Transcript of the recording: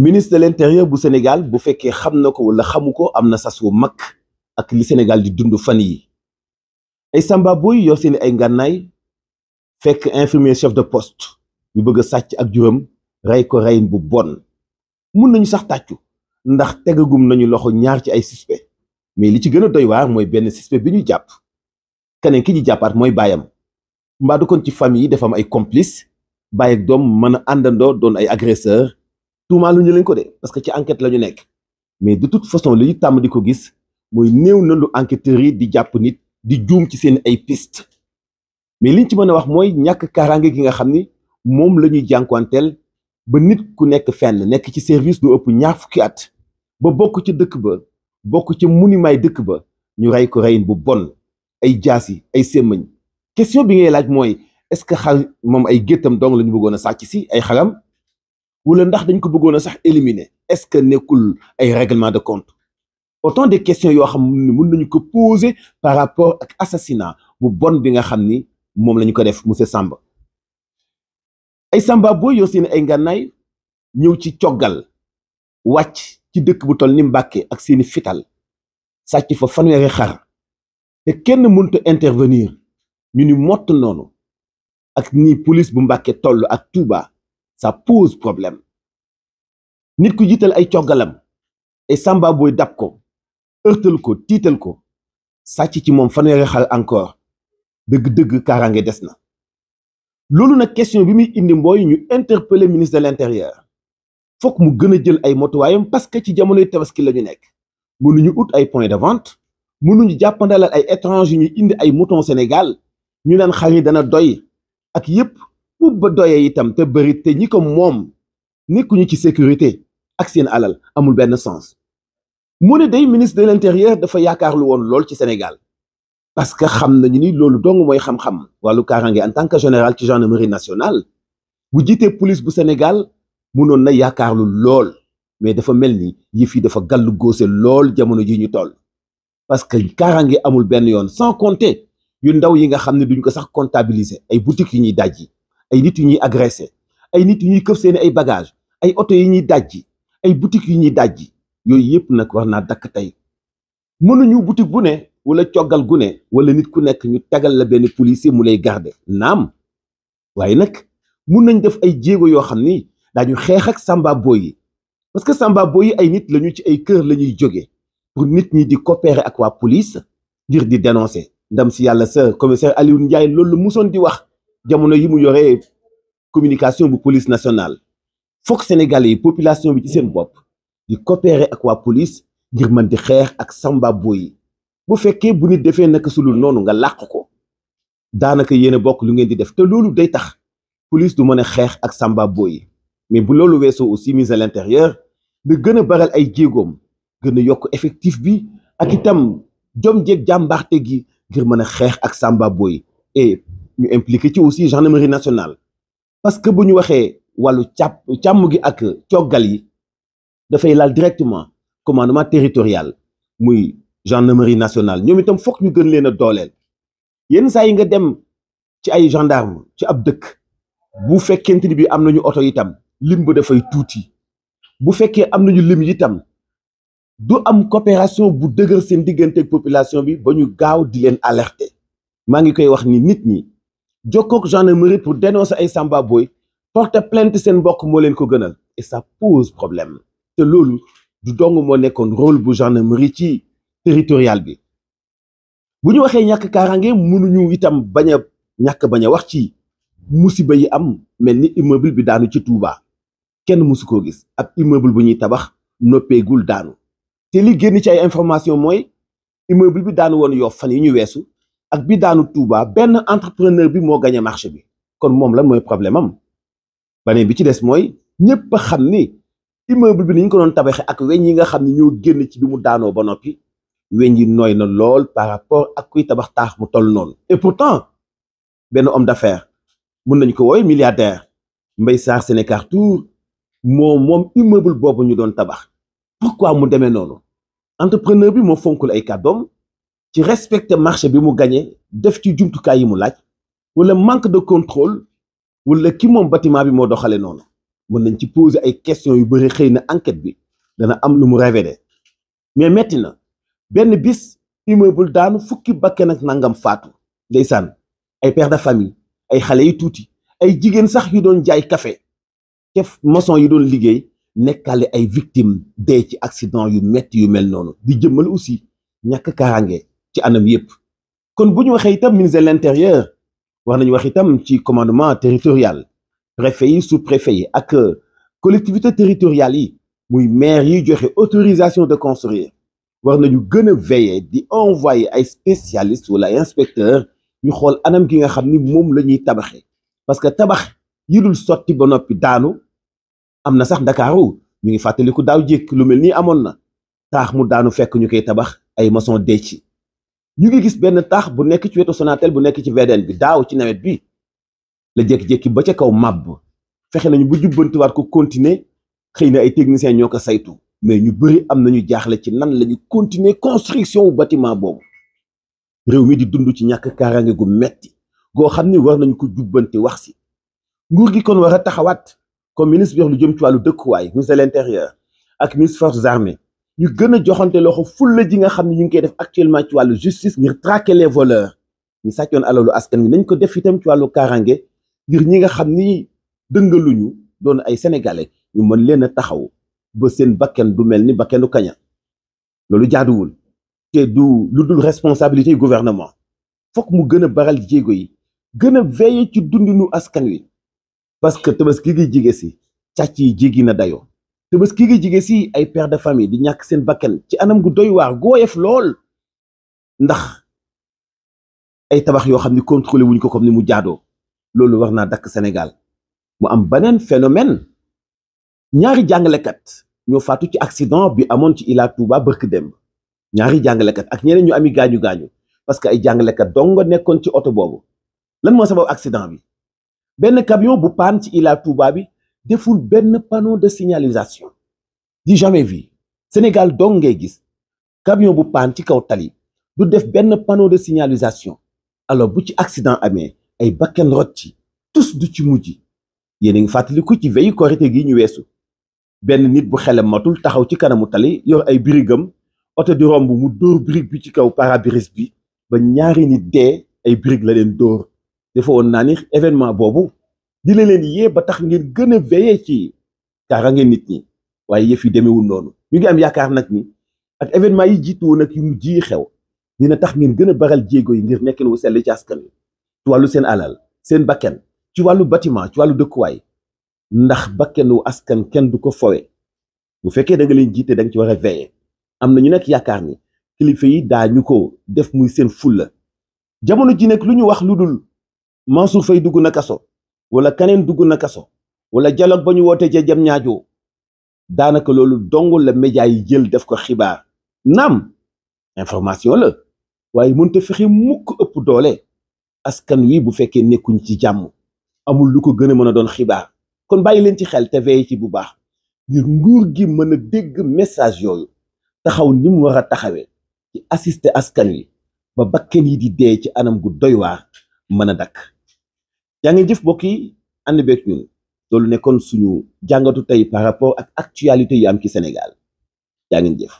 ministre de l'intérieur bu Sénégal bu fekkee xam na ko wala xamu ko am na sas wu mag ak li Sénégal di dund fan yi ay samba boy yor seeni ay ngànnaay fekk infirmier chef de poste yu bëgg a sàcc ak juróom rey ko reyin bu bon mun nañu sax tàccu ndax tegagum nañu loxo ñaar ci ay suspect mais li ci gën a doy waar mooy benn suspect bi ñu jàpp keneen ki ñu jàppaat mooy baayam mbaa du kon ci famille yi dafa am ay complice baay ak doom mën a àndandoo doon ay agresseur tuumaalu ñu leen ko de parce que ci enquête la ñu nekk mais de toute façon li ñu tàmm di ko gis mooy néew na lu enquêteurs yi di jàpp nit di juum ci seen ay piste mais liñ ci mën a wax mooy ñàkk kaaraange gi nga xam ni moom la ñuy jànkuwanteel ba nit ku nekk fenn nekk ci service lu ëpp ñaar fukki at ba bokk ci dëkk ba bokk ci munimaay dëkk ba ñu rey ko reyin bu bon ay jaasi ay sémmañ question bi ngay laaj mooy est-ce que xar moom ay géttam dong la ñu bëggoon a sàcc si ay xaram wala ndax dañ ko bëggoon a sax éliminer est-ce que nekkul ay règlement de compte autant de questions yoo xam ne mën nañu ko poser par rapport ak assassinat bu bon bi nga xam ni moom la ñu ko def monsieur Samba ay samba boo yor seen ay ngànnaay ñëw ci coggal wàcc ci dëkk bu toll ni Mbàkke ak seeni fital sàcc fa fanweeri xar te kenn mënut a intervenir ñu ni mott noonu ak ni police bu Mbàkke toll ak Touba ça pose problème nit ku jiital ay coggalam ay samba booy dab ko ërtal ko tiital ko sàcc ci moom fanweeri xar encore dëgg-dëgg kaaraange des na loolu nag question bi muy indi mbooy ñu interpeller ministre de l'intérieur fokk mu gën a jël ay motuwaayam parce que ci jamonoy tabaski la ñu nekk mënuñu ut ay point de vente mënuñu jàppandalal ay étrangers ñu indi ay mouton Sénégal ñu naan xar yi dana doy ak yépp bu ba doyee itam te bëri te ñi ko moom nekkuñu ci sécurité ak seen alal amul benn sens mu ne day ministre de l'intérieur dafa yaakaarlu woon lool ci Sénégal parce que xam nañu ni loolu dong mooy xam-xam wàllu kaaraange en tant que général ci gendarmerie nationale bu jiitee police bu Sénégal mënoon na yaakaarlu lool mais dafa mel ni yëf yi dafa gàllu góose lool jamono ji ñu toll parce que kaaraange amul benn yoon sans compter yu ndaw yi nga xam ne duñ ko sax comptabiliser ay boutiques yu ñuy dajji ay nit yu ñuy agressé ay nit yu ñuy këf seeni ay bagages ay oto yi ñuy dajji ay boutiques yu ñuy dajji yooyu yëpp nag war naa dakk tey mënuñu boutique bu ne wala coggal gu ne wala nit ku nekk ñu tegal la benn policier mu lay garder naam waaye nag mun nañ def ay jéego yoo xam ni daañu xeex ak samba boy yi parce que samba boy yi ay nit lañu ci ay kër la ñuy jóge pour nit ñi di coopérer ak waa police ngir di dénoncer ndam si yàlla sa commissaire Aliou Ndiaye loolu musoon di wax jamono yi mu yoree communication bu police nationale fokk sénégalais yi population bi ci seen bopp di coopérer ak waa police ngir mën di xeex ak samba boy yi bu fekkee bu nit defee naka sulul noonu nga làq ko daanaka yéen a bokk lu ngeen di def te loolu day tax police du mën a xeex ak samba boy yi mais bu loolu weesoo aussi ministre de l'intérieur nga gën a baral ay jéegoom gën a yokk effectif bi ak itam jom jeeg jàmbaarte gi ngir mën a xeex ak samba boy et ñu impliqué ci aussi gendarmerie nationale parce que bu ñu waxee wàllu càmm gi ak coggal yi dafay laal directement commandement territorial muy gendarmerie nationale ñoom itam fokk ñu gën leen a dooleel yenn saa yi nga dem ci ay gendarme ci ab dëkk bu fekkente ni bi am nañu oto itam lim ba dafay tuuti bu fekkee am nañu lim itam du am coopération bu dëgër seen diggante ak population bi ba ñu gaaw di leen alerter maa ngi koy wax ni nit ñi jokkook gendarmerie pour dénoncer ay samba boy porter plainte seen mbokk moo leen ko gënal et ça pose problème te loolu du dong moo nekkoon rôle bu gendarmerie ci territorial bi bu ñu waxee ñàkk kaaraange mënuñu itam bañ a wax ci musiba yi am mel ni immeuble bi daanu ci Touba kenn musu koo gis ab immeuble bu ñuy tabax noppeegul daanu te li génn ci ay information mooy immeuble bi daanu woon Yoff fan yi ñu weesu ak bi daanu Touba benn entrepreneur bi moo gagné marché bi kon moom lan mooy problème am beneen bi ci des mooy ñëpp a xam ni immeuble bi ni ñu ko doon tabaxee ak weñ yi nga xam ne ñoo génn ci bi mu daanoo ba noppi weñ yi nooy na lool par rapport ak kuy tabax taax mu toll noonu et pourtant benn homme d'affaires mun nañu ko wooy milliardaire Mbaye Sarr Sénécartour moom immeuble boobu ñu doon tabax pourquoi mu demee noonu entrepreneur bi moo fonkul ay kàddoom ci respecter marché bi mu gagné def ci jumtukaay yi mu laaj wala manque de contrôle wala ki moom bâtiment bi moo doxale noonu mën nañ ci poser ay questions yu bëri, xëy na enquête bi dana am lu mu révélé. mais metti na benn bis immeuble daanu fukki bakkan ak nangam faatu ndeysaan, ay père de famille, ay xale yu tuuti, ay jigéen sax yu doon jaay café, chef maçon yi doon liggéey nekkaale ay victimes dee ci accident yu metti yu mel noonu, di jëmmal aussi ñàkk kaaraange ci anam yépp. kon bu ñu waxee itam ministre de l'intérieur, war nañu wax itam ci commandement territorial, préfet yi sous-préfet yi ak collectivité territoriale yi, muy maire yi joxe autorisation de construire. war nañu gën a veiller di envoyer ay spécialistes wala ay inspecteurs ñu xool anam gi nga xam ni moom la ñuy tabaxee, parce que tabax yi dul sotti ba noppi daanu am na sax Ndakaaru. ñu ngi fàttaliku daaw jékk lu mel nii amoon na, taax mu daanu fekk ñu koy tabax ay maçon dee ci. ñu ngi gis benn taax bu nekk ci wetu Sonatel bu nekk ci VDN bi daaw ci nawet bi la jékki-jékki ba ca kaw màbb, fexe nañu bu jubbantiwaat ko continuer, xëy na ay techniciens ñoo ko saytu, mais ñu bëri am nañu jaaxle ci nan la ñu continuer construction wu bâtiment boobu. réew mi di dund ci ñàkk kaaraange gu metti goo xam ni war nañu ko jubbanti wax si. nguur gi kon war a taxawaat comme ministre bi wax lu jëm ci wàllu dëkkuwaay, ministre de l'intérieur ak ministre forces armées, ñu gën a joxante loxo fulla ji nga xam ne ñu ngi koy def actuellement ci wàllu justice ngir traquer les voleurs ñu sàccoon alalu askan wi. nañ ko def itam ci wàllu kaaraange ngir ñi nga xam ni dëngaluñu doon ay sénégalais ñu mën leen a taxaw ba seen bakken du mel ni bakkenu kaña. loolu jaaduwul te du lu dul responsabilité gouvernement. fokk mu gën a baral jéego yi, gën a veiller ci dundinu askan wi, parce que tabaski gi jige si càcc yi jéggi na dayoo. tabaski gi jige si ay père de famille di ñàkk seen bakken ci anam gu doy waar gooyef lool, ndax ay tabax yoo xam ni contrôlé wuñ ko comme ni mu jaadoo. loolu war naa dakk Sénégal. mu am beneen phénomène, ñaari jàngalekat ñoo faatu ci accident bi amoon ci Ila Touba bërk démb. ñaari jàngalekat ak ñeneen ñu ami gaañu-gaañu, parce que ay jàngalekat dong nga nekkoon ci oto boobu. lan moo sabab accident bi? benn camion bu paan ci Ila Touba bi deful benn panneau de signalisation. du jamais vu. Sénégal dong ngay gis camion bu paan ci kaw tali du def benn panneau de signalisation. alors bu ci accident amee ay bakken rot ci, tous du ci mujj. yéen a ngi fàttaliku ci veillu Korité gi ñu weesu, benn nit bu xelam matul taxaw ci kanamu tali yor ay birigam, oto di romb mu dóor birig bi ci kaw pare-brise bi ba ñaari nit dee. ay birig la leen dóor. dafa woon naa ni événement boobu di la leen yee ba tax ngeen gën a veiller ci kaaraange nit ñi, waaye yëf yi demewul noonu. ñu ngi am yaakaar nag ni ak événement yi jiitu woon ak yu mu ji xew dina tax ngeen gën a baral jéego yi ngir nekkin wu sell ci askan wi, ci wàllu seen alal, seen bakken, ci wàllu bâtiment, ci wàllu dëkkuwaay. ndax bakkenu askan kenn du ko fowe. bu fekkee da nga leen jiite da nga ci war a veiller. am na ñu nekk yaakaar ni kilifa yi daañu ko def muy seen fulla. jamono ji nekk lu ñu wax lu dul Mansour Faye dugg na kaso wala keneen dugg na kaso wala dialogue ba ñu woote ca jam ñaajoo, daanaka loolu dong la média yi jël def ko xibaar. naam information la, waaye mënta fexe mukk ëpp doole askan wi bu fekkee nekkuñ ci jàmm. amul lu ko gën a mën a doon xibaar. kon bàyyi leen ci xel te veille ci bu baax ngir nguur gi mën a dégg message yooyu, taxaw ni mu war a taxawee ci assister askan wi ba bakken yi di dee ci anam gu doy waar mën a dakk. yaa ngi jëf mbokk yi ànd beeg ñun. loolu nekkoon suñu jàngatu tey par rapport ak actualité yi am ci Sénégal. yaa ngi jëf.